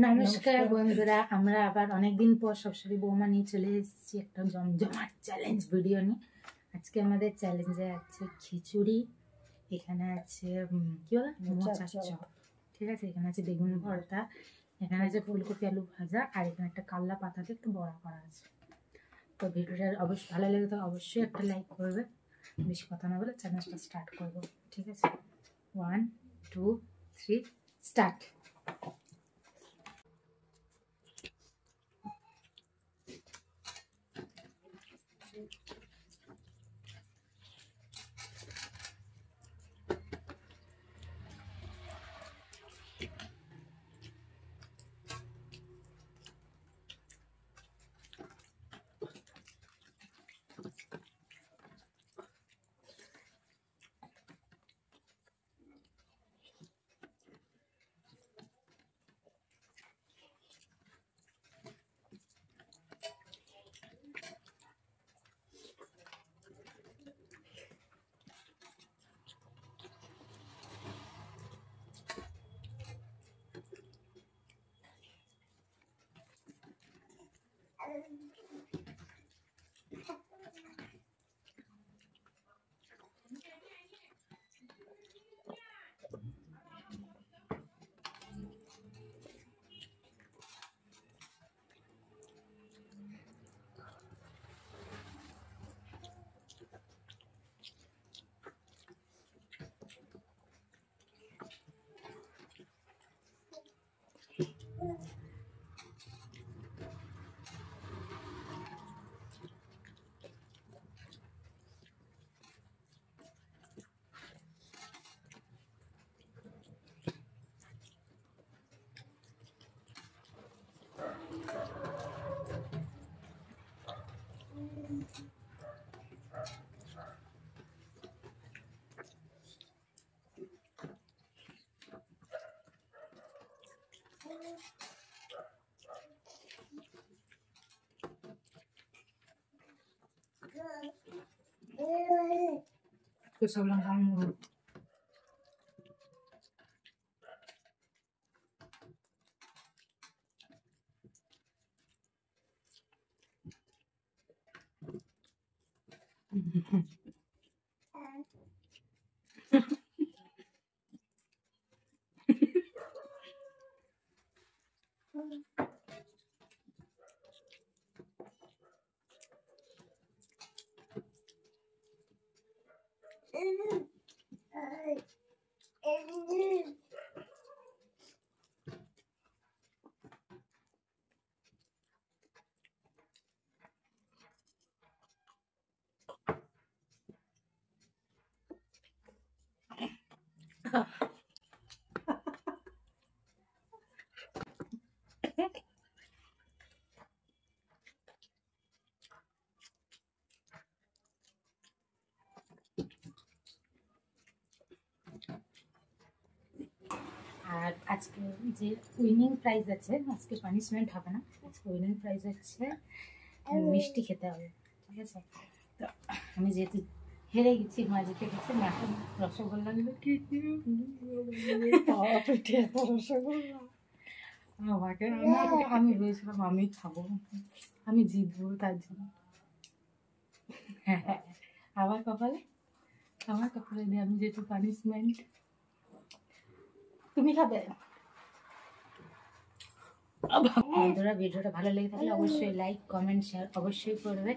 নমস্কার বন্ধুরা, আমরা আবার অনেকদিন পর সবসারি বৌমা নিয়ে চলে এসেছি একটা জমজমাট চ্যালেঞ্জ ভিডিও নিয়ে। আজকে আমাদের চ্যালেঞ্জে আছে খিচুড়ি, এখানে আছে কি বলে মোচার চপ, ঠিক আছে, এখানে আছে বেগুন ভর্তা, এখানে আছে ফুলকপি আলু ভাজা, আর এখানে একটা কাল্লা পাতাতে একটু বড়া করা আছে। তো ভিডিওটা অবশ্যই ভালো লেগে তো অবশ্যই একটা লাইক করবে। বেশি কথা না বলে চ্যালেঞ্জটা স্টার্ট করবো, ঠিক আছে? 1 2 3 স্টার্ট। Terus ulang kamu. আর আজকে যে উইনিং প্রাইজ আছে, আজকে পানিশমেন্ট হবে না, আজকে উইনিং প্রাইজ হচ্ছে মিষ্টি খেতে হবে, ঠিক আছে? তো আমি যেহেতু হেরে গেছি, মা জিতে গেছে, মাকে রসগোল্লা নেবে, রসগোল্লা আমাকে আমি ভেবেছিলাম আমি খাবো, আমি জিতবো, তার জন্য আমার কপালে দিয়ে আমি যেহেতু পানিশমেন্ট। তুমি খাবে? বন্ধুরা, ভিডিওটা ভালো লেগে থাকলে অবশ্যই লাইক কমেন্ট শেয়ার অবশ্যই করবে।